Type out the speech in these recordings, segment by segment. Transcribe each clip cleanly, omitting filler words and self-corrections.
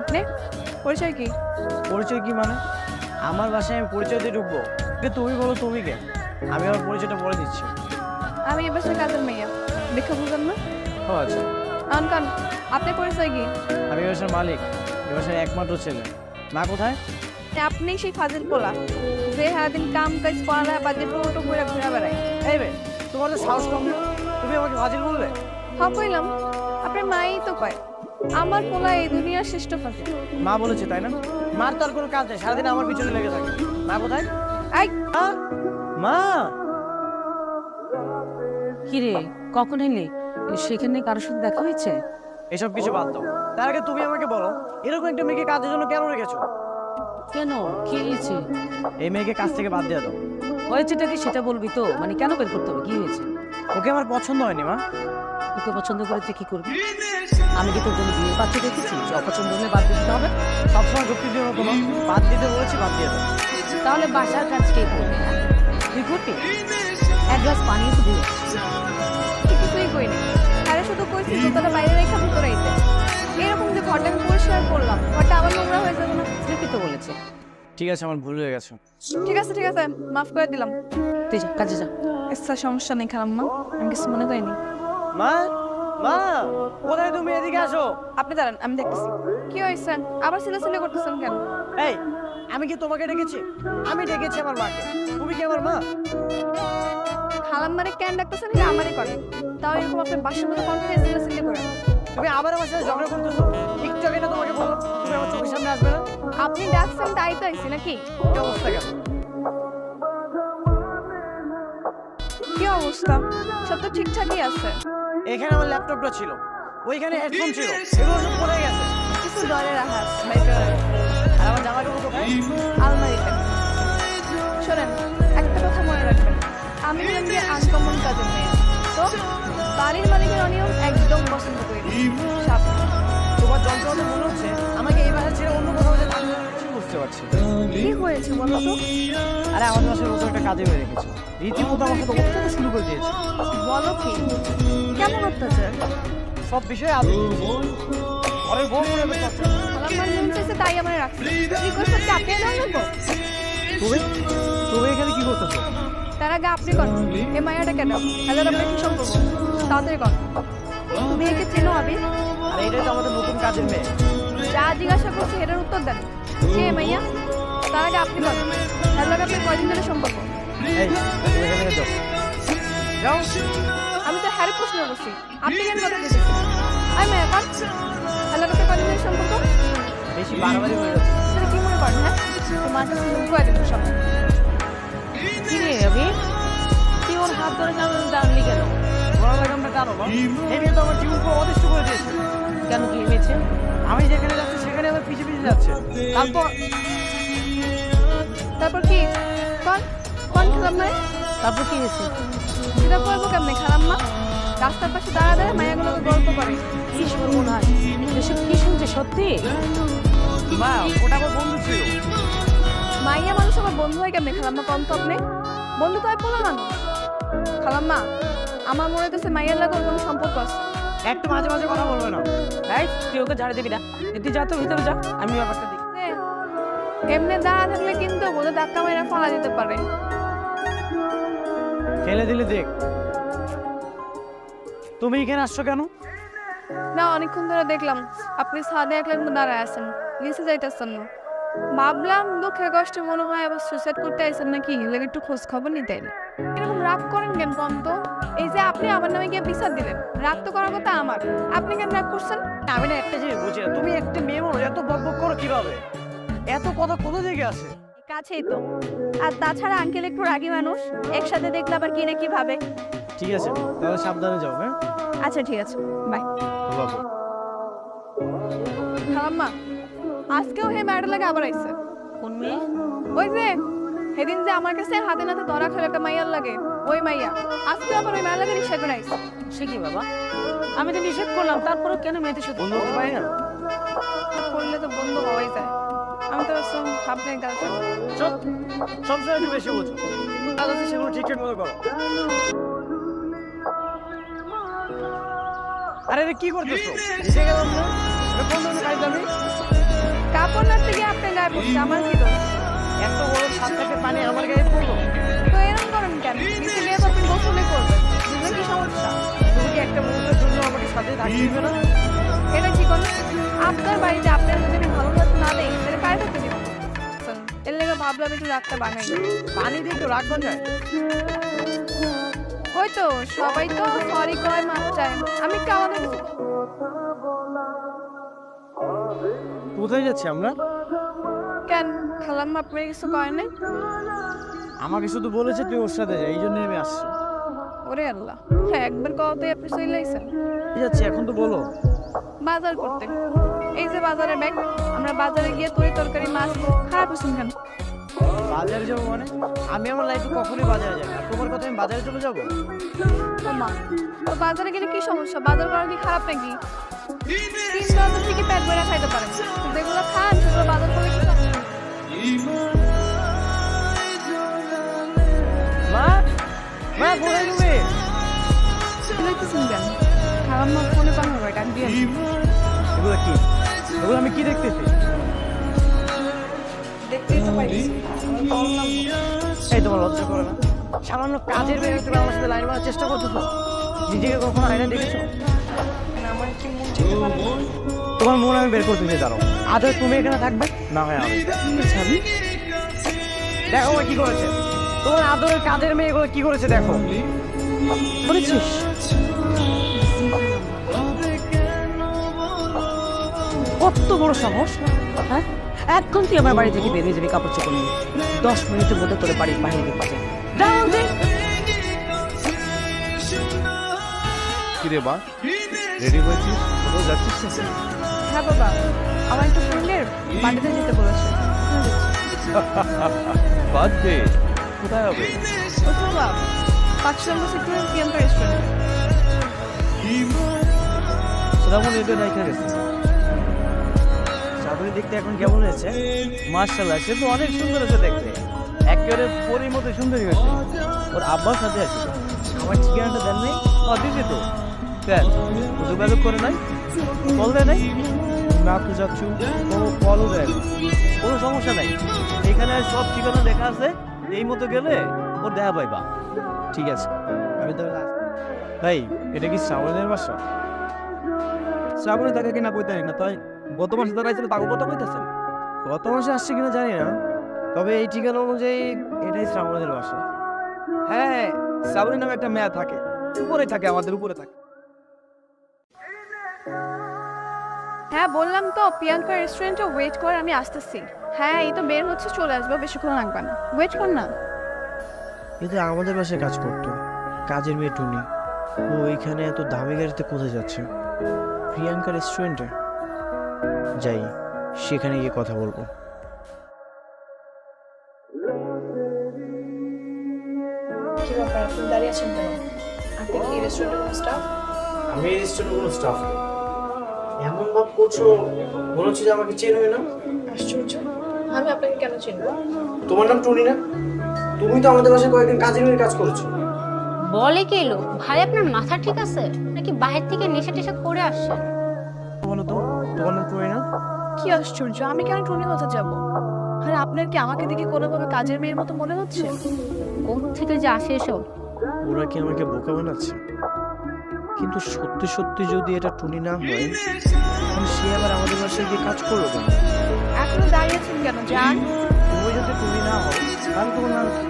আপনি? পরিচয় কি? পরিচয় কি মানে? আমার বাসায় আমি পরিচয় দিয়ে ঢুকবো? তুমি বলো তুমি কে? আমি আমার পরিচয়টা বলে দিচ্ছি। আমি এ বাসার কাজের মেয়ে। দেখে বুঝলাম না? ও আচ্ছা, আনকান, আপনার পরিচয় কি? আমি এ বাসার মালিক, এ বাসার একমাত্র ছেলে। মা কোথায়? আপনি সেই ফাজিল পোলা যে সারাদিন কাম কাজ পড়ালেখা বাদ দিয়ে টোটো ঘুরে ঘুরে বেড়ায়। এই বে, তোমার তো সাহস কম না? তুমি আমাকে ফাজিল বললে? কইলাম, আপনার মাই তো কয় আমার পোলা এই দুনিয়ার শ্রেষ্ঠ ফাজিল। মা বলেছে তাই না? মার তো আর কোনো কাজ নেই, সারাদিন আমার পিছনে লেগে থাকে। মা কোথায়? আই মা! কিরে, কখন এলি? সেখানে কারোর সাথে দেখা হয়েছে? এসব কিছু বাদ দাও, তার আগে তুমি আমাকে বলো এরকম একটা মেয়েকে কাজের জন্য কেন রেখেছো? কেন, কি হয়েছে? এই মেয়েকে কাজ থেকে বাদ দেওয়া দাও। হয়েছেটা কি সেটা বলবি তো? মানে কেন বের করতে হবে? কি হয়েছে? ওকে আমার পছন্দ হয়নি মা। তোকে পছন্দ করেছে কি করবি? আমি কি তোর জন্য বিয়ে পাচ্ছি দেখেছি যে অপছন্দ হলে বাদ দিতে হবে? সবসময় যুক্তি দিও না তোমার। বাদ দিতে বলেছি, বাদ দিয়ে দাও। তাহলে বাসার কাজ কে করবে? তুই করবি? এক গ্লাস পানি তো দিয়ে কিছুই কইনি, আরে শুধু কইছি জুতাটা বাইরে রেখে ভিতরে আইতে। এরকম যে ঘরটা আমি পরিষ্কার করলাম, ঘরটা আবার নোংরা হয়ে যাবে না? ঠিকই তো বলেছে। ঠিক আছে, আমার ভুল হয়ে গেছে। ঠিক আছে ঠিক আছে, মাফ করে দিলাম। তুই যা, কাজে যা। আচ্ছা সমস্যা নেই খালাম্মা, আমি কিছু মনে করিনি। মা! মা! কোথায় তুমি? এদিকে আসো। আপনি দাঁড়ান, আমি দেখতেছি। কি হয়েছে? আবার সিলেসিলে করতেছেন কেন? এই, আমি কি তোমাকে ডেকেছি? আমি ডেকেছি আমার মাকে। তুমি কি আমার মা? খালাম্মারে কেন ডাকতেছেন এটা আমারই করে। তাও এরকম আপনার বাসার মতো কন্টিনিউ সিলেসিলে করে। তুমি আবার আমার সাথে ঝগড়া করতেছো? একটু আগে না তোমাকে বললাম তুমি আমার চোখের সামনে আসবে না? আপনি ডাকছেন তাই তো আইছি নাকি? কি অবস্থা কেন? কি অবস্থা? সব তো ঠিকঠাকই আছে। এখানে আমার ল্যাপটপটা ছিল, ওইখানে হেডফোন ছিল, এগুলো সব পড়ে গেছে। কিছু ডরে রাখা আছে বাইরে। আর আমার জামা কাপড় কোথায়? আলমারিতে। শোনেন, একটা কথা মনে রাখবেন, আমি হলাম গিয়ে আনকমন কাজের মেয়ে। তো বাড়ির মালিকের অনিয়ম একদম পছন্দ করি না। সাবধান। তোমার যন্ত্রণা মনে হচ্ছে আমাকে এই বাসা ছেড়ে অন্য কোথাও যেতে হবে। বুঝতে পারছি। কি হয়েছে বলো তো? আরে আমাদের বাসায় নতুন একটা কাজে হয়ে রেখেছে, রীতিমতো আমার সাথে অত্যাচার শুরু করে দিয়েছে। বলো কি? কেমন অত্যাচার? সব বিষয়ে আদর ঘরের বউ মনে করছে। আমার মন চাইছে তাই আমার রাখছি। রিকোয়েস্ট করতে আপনি এলাম না? তুমি তুমি এখানে কি করতেছো? তার আগে আপনি কর, এ মায়াটা কেন? হ্যালো, আপনার কি সম্পর্ক? তাড়াতাড়ি কর। মেয়েকে চেনো আবি? আর এটাই তো আমাদের নতুন কাজের মেয়ে। যা জিজ্ঞাসা করছি এটার উত্তর দেন। কে মাইয়া? তার আগে আপনি কর। হ্যালো, আপনার কয়দিন ধরে সম্পর্ক? এই, তুমি এখান থেকে যাও। যাও। আমি তো হ্যারে প্রশ্ন করছি, আপনি কেন কথা বলছেন? আই মায়া কর। হ্যালো, আপনার কয়দিন ধরে সম্পর্ক? বেশি বাড়াবাড়ি হয়ে যাচ্ছে। সেটা কি মনে করেন? হ্যাঁ, তোমার কাছে লুকুয়া দেবো সব। কি রে আমি? তুই ওর হাত ধরে দাঁড়ালি কেন? ঘোরা লাগামটা টানো না। এই মেয়ে তো আমার জীবনকে অতিষ্ঠ করে দিয়েছে। কেন, কি হয়েছে? আমি যেখানে যাচ্ছি সেখানে আমার পিছে পিছে যাচ্ছে। তারপর তারপর কি? কন কন খালাম্মা? তারপর কি হয়েছে? সেটা করবো কেমনে খালাম্মা? রাস্তার পাশে দাঁড়া দাঁড়া মায়াগুলোকে গল্প করে। কি সর্বনাশ! এসব কি শুনছে সত্যি? মা, ওটা আমার বন্ধু ছিল। মাইয়া মানুষ আমার বন্ধু হয় কেমনে খালাম্মা? কন তো আপনি বন্ধু তো হয় পোলা মানুষ। খালাম্মা, আমার মনে হইতেছে মাইয়ার লাগে ওর কোনো সম্পর্ক আছে। একটু মাঝে মাঝে কথা বলবে না। এই, তুই ওকে ঝাড়ে দিবি না। তুই যা তো ভিতরে যা, আমি ব্যাপারটা দেখি। এমনি দাঁড়া থাকলে কিন্তু বোধহয় ধাক্কা মেরে ফালা দিতে পারে। ফেলে দিলে দেখ। তুমি এখানে আসছো কেন? না, অনেকক্ষণ ধরে দেখলাম আপনি ছাদে একলা কিন্তু দাঁড়ায় আছেন, নিচে যাইতেছেন না। ভাবলাম দুঃখের কষ্টে মনে হয় আবার সুইসাইড করতে আইছেন নাকি, এগুলো একটু খোঁজ খবর নিতে এলাম। এরকম রাগ করেন কেন কম তো? এই যে আপনি আমার নামে গিয়ে বিচার দিলেন, রাগ তো করার কথা আমার, আপনি কেন রাগ করছেন? আমি না একটা জিনিস বুঝি না, তুমি একটা মেয়ে মানুষ এত বকবক করো কিভাবে? এত কথা কোথা থেকে আসে? কাছেই তো। আর তাছাড়া আঙ্কেল একটু রাগী মানুষ, একসাথে দেখলে আবার কি না কি ভাবে। ঠিক আছে, তাহলে সাবধানে যাও। হ্যাঁ, আচ্ছা ঠিক আছে, বাই। বাবু। আম্মা, আজকেও হে ম্যাডার লাগে আবার আইছে। কোন মেয়ে? ওই যে সেদিন যে আমার কাছে হাতে নাতে ধরা খেলে একটা মাইয়ার লাগে, ওই মাইয়া আজকে আবার ওই মায়ের লাগে রিক্সা করে আইছে। সে কি বাবা? আমি তো নিষেধ করলাম, তারপরেও কেন মেয়েদের সাথে বন্ধু হতে পারি না? করলে তো বন্ধ হওয়াই যায়। আমি তো ভাবনাই গার্লফ্রেন্ড। সব সময় একটু বেশি বোঝো। কাজ আছে সেগুলো ঠিকঠাক মতো করো। আরে রে কি করতেছো? এসে গেলাম না? এটা কোন ধরনের কাজ? আমি কাপড় নাড়তে গিয়ে আপনার গায়ে পড়ছে, আমার কি দোষ? এত বড় ছাদ থেকে পানি আমার গায়ে পড়লো। তো এরকম করেন কেন? নিচে গিয়ে তো আপনি গোসলে করবেন, বুঝলেন কি সমস্যা? তুমি কি একটা মুহূর্তের জন্য আমাকে সাথে থাকতে দিবে না? এটা কি করেন? আপনার বাড়িতে আপনার যদি ভালো লাগতে না দেয় তাহলে কারে থাকতে দিব? এর লেগে ভাবলাম একটু রাতটা বানাই। পানি দিয়ে তো রাখবা যায়। ওই তো সবাই তো সরি কয়, মাপ চায়, আমি একটু আলাদা কিছু বলবো। কোথায় যাচ্ছি আমরা? কেন খালাম্মা আপনার কিছু কয় নাই? আমাকে শুধু বলেছে তুই ওর সাথে যা, এই জন্য আমি আসছি। ওরে আল্লাহ, হ্যাঁ একবার কওয়াতেই আপনি চলে আইছেন। যাচ্ছি এখন তো বলো। বাজার করতে। এই যে বাজারের ব্যাগ, আমরা বাজারে গিয়ে তরি তরকারি মাছ খারাপ হচ্ছেন কেন? বাজারে যাবো মানে? আমি আমার লাইফে কখনোই বাজারে যাই না। তোমার কথা আমি বাজারে চলে যাবো? মা তো বাজারে গেলে কি সমস্যা? বাজার করা কি খারাপ নাকি? তিন বেলা তো ঠিকই পেট ভরে খাইতে পারেন, যেগুলো খান সেগুলো বাজার করলে কি সমস্যা? মা, মা কোথায় তুমি? লইতেছেন কেন? খালাম্মা ফোনে কথা হবে, ডাক দিয়ে এগুলো কি? এগুলো আমি কি দেখতেছি? দেখতেই তো পাইছি। এই তোমার লজ্জা করে না? সামান্য কাজের মেয়ে তুমি আমার সাথে লাইন মারার চেষ্টা করতেছো? নিজেকে কখনো আয়না দেখেছো? আমার কি মন যেতে পারে না? তোমার মন আমি বের করতে চাই, দাঁড়াও। আদৌ তুমি এখানে থাকবে না হয় আমি ছাবি দেখো ও কি করেছে। তোমার আদরের কাজের মেয়ে এগুলো কি করেছে দেখো। করেছিস? কত বড় সাহস, হ্যাঁ? এখন তুই আমার বাড়ি থেকে বেরিয়ে যাবি কাপড় চোপড় নিয়ে, 10 মিনিটের মধ্যে তোর বাড়ির বাইরে দিতে পারে। কিরে মা, রেডি হয়েছিস? কোথাও যাচ্ছিস না? হ্যাঁ বাবা, আমার একটা ফ্রেন্ডের বাড়িতে যেতে বলেছে। বাদ দে, কোথায় হবে? ওই তো বাবা 5 নম্বর সেক্টরের প্রিয়াঙ্কা রেস্টুরেন্ট। শ্রাবণ এদের রাইখা গেছে। শ্রাবণী দেখতে এখন কেমন হয়েছে? মার্শাল্লাহ, সে তো অনেক সুন্দর হয়েছে দেখতে, একেবারে পরীর মতো সুন্দরী হয়েছে। ওর আব্বার সাথে আছে। আমার ঠিকানাটা দেন নাই? দিদি তো দেন, যোগাযোগ করে নাই, কল দেয় নাই। না তো যাচ্ছু, কোনো কলও দেয় না। কোনো সমস্যা নাই, এখানে সব ঠিকানা লেখা আছে, এই মতো গেলে ওর দেখা পাইবা। ঠিক আছে, আমি তাহলে ভাই, এটা কি শ্রাবণের বাসা? শ্রাবণী তাকে কিনা কইতে না, তাই গত মাসে তারা ছিল তাকে কথা কইতেছেন। গত মাসে আসছে কিনা জানি না, তবে এই ঠিকানা অনুযায়ী এটাই শ্রাবণের বাসা। হ্যাঁ, শ্রাবণী নামে একটা মেয়ে থাকে, উপরে থাকে, আমাদের উপরে থাকে। হ্যাঁ বললাম তো প্রিয়াঙ্কা রেস্টুরেন্টে ওয়েট কর, আমি আসতেছি। হ্যাঁ এই তো বের হচ্ছে, চলে আসবো, বেশিক্ষণ লাগবে না, ওয়েট কর না। কিন্তু আমাদের বাসায় কাজ করতো, কাজের মেয়ে টুনি। ও এখানে এত দামি গাড়িতে কোথায় যাচ্ছে? প্রিয়াঙ্কা রেস্টুরেন্টে যাই, সেখানে গিয়ে কথা বলবো। কি ব্যাপার, আপনি দাঁড়িয়ে আছেন কেন? আপনি কি রেস্টুরেন্টের স্টাফ? আমি এই রেস্টুরেন্টের কোনো স্টাফ না। এমন ভাব করছো মনে হচ্ছে যে আমাকে চেনোই না। আশ্চর্য, আমি আপনাকে কেন চিনবো? তোমার নাম টুনি না? তুমি তো আমাদের বাসায় কয়েকদিন কাজের মেয়ের কাজ করেছো। বলে কি এলো ভাই, আপনার মাথা ঠিক আছে নাকি বাহির থেকে নেশা টেশা করে আসছেন? বলো তো, তোমার নাম টুনি না? কি আশ্চর্য, আমি কেন টুনি হতে যাব? আরে আপনার কি আমাকে দেখে কোনোভাবে কাজের মেয়ের মতো মনে হচ্ছে? কোথ থেকে যে আসে এসব? ওরা কি আমাকে বোকা বানাচ্ছে? কিন্তু সত্যি সত্যি যদি এটা টুনি না হয়, তাহলে সে আবার আমাদের বাসায় গিয়ে কাজ করলো কেন? এখনো দাঁড়িয়ে আছেন কেন? যান। তুমি যদি টুনি না হও, তাহলে তোমার নাম কি?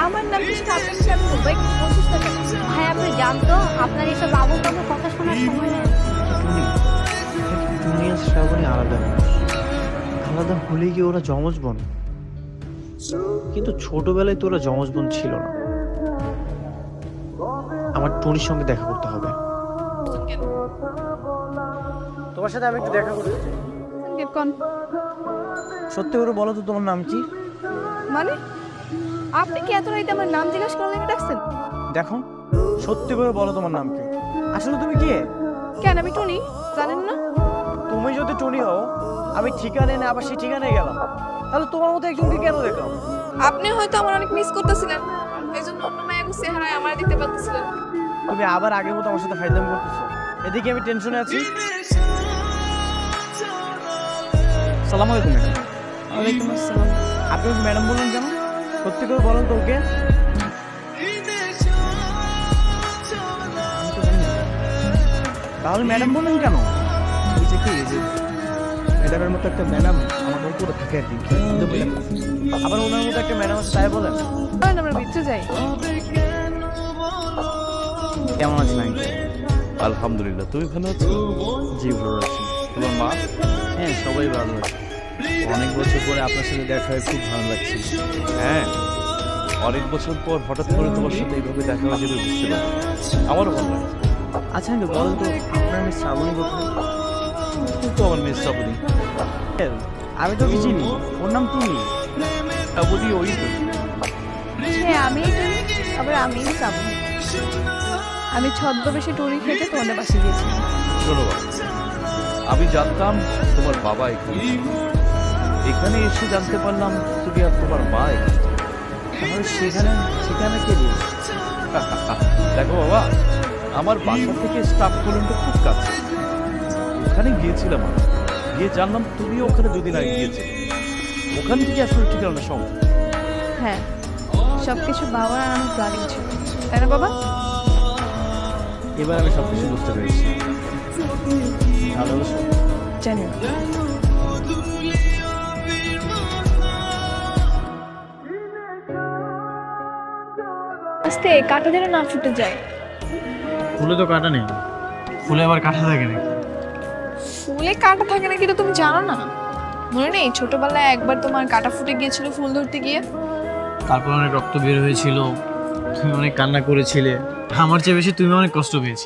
আমার নাম কি সেটা আপনাকে কেন বলবো? একটু বলছিস না কেন? ভাই আপনি জানতো আপনার এসব বাবু বাবু কথা শোনার সময় নেই। টুনি, টুনি আর শ্রাবণী আলাদা মানুষ। আলাদা হলে কি ওরা যমজ বোন? কিন্তু ছোটবেলায় তো ওরা যমজ বোন ছিল না। আমার টুনির সঙ্গে দেখা করতে হবে। তোমার সাথে আমি একটু দেখা করতে চাই। কোন সত্যি করে বলো তো, তোমার নাম কি? মানে আপনি কি এত রাইতে আমার নাম জিজ্ঞাসা করলেন ডাকছেন? দেখো, সত্যি করে বলো তোমার নাম কি? আসলে তুমি কে? কেন আমি টুনি, জানেন না? তুমি যদি টুনি হও, আমি ঠিকানায় না আবার সেই ঠিকানায় গেলাম, তাহলে তোমার মতো একজনকে কেন দেখলাম? আপনি হয়তো আমার অনেক মিস করতেছিলেন, এই জন্য অন্য মায়ের চেহারায় আমার দেখতে পাচ্ছিলেন। তুমি আবার আগের মতো আমার সাথে ফাইজলামি করতেছো। এদিকে আমি টেনশনে আছি। সালাম আলাইকুম ম্যাডাম। ওয়ালাইকুম আসসালাম। আপনি ম্যাডাম বললেন কেন? সত্যি করে বলেন তো ওকে। তাহলে ম্যাডাম বললেন কেন? ওই যে কি, এই যে ম্যাডামের মতো একটা ম্যাডাম আমার উপরে থাকে আর কি, কিন্তু বললাম না। আবার ওনার মতো একটা ম্যাডাম আছে তাই বলেন। চলেন আমরা ভিতরে যাই। কেমন আছেন আঙ্কেল? আলহামদুলিল্লাহ, তুমি ভালো আছো? জি ভালো আছি। তোমার মা? হ্যাঁ সবাই ভালো আছে। অনেক বছর পরে আপনার সাথে দেখা হয়ে খুব ভালো লাগছে। হ্যাঁ, অনেক বছর পর হঠাৎ করে তোমার সাথে এইভাবে দেখা হয়ে যাবে বুঝতে পারি, আমারও ভালো লাগছে। আচ্ছা আঙ্কেল বলেন তো আপনার মেয়ে শ্রাবণী কোথায়? কিন্তু আমার মিস শ্রাবণী। আমি তো কি চিনি, ওর নাম তুমি। শ্রাবণী ওই তো। হ্যাঁ আমি আবার আমি শ্রাবণী। আমি ছদ্মবেশে টুরি খেতে তোমাদের বাসে গিয়েছিলাম। শোনো বাবা, আমি জানতাম তোমার বাবা এখানে, এখানে এসে জানতে পারলাম তুমি আর তোমার মা এখানে। তাহলে সেখানে সেখানে কে দিয়েছে? দেখো বাবা, আমার বাসা থেকে স্টাফ কলোনিটা খুব কাছে, ওখানে গিয়েছিলাম আমি। গিয়ে জানলাম তুমিও ওখানে দুদিন আগে গিয়েছে। ওখান থেকে আসলে ঠিকানা সম্ভব। হ্যাঁ সবকিছু বাবার আর আমার প্ল্যানিং ছিল, তাই না বাবা? এবার আমি সব কিছু বুঝতে পেরেছি। ভালো আছো? জানি না। আস্তে কাটা যেন না ফুটে যায়। ফুলে তো কাটা নেই, ফুলে আবার কাটা থাকে নাকি? ফুলে কাটা থাকে না কিন্তু তুমি জানো না? মনে নেই ছোটবেলায় একবার তোমার কাটা ফুটে গিয়েছিল ফুল ধরতে গিয়ে? তারপর অনেক রক্ত বের হয়েছিল, তুমি অনেক কান্না করেছিলে, আমার চেয়ে বেশি তুমি অনেক কষ্ট পেয়েছি।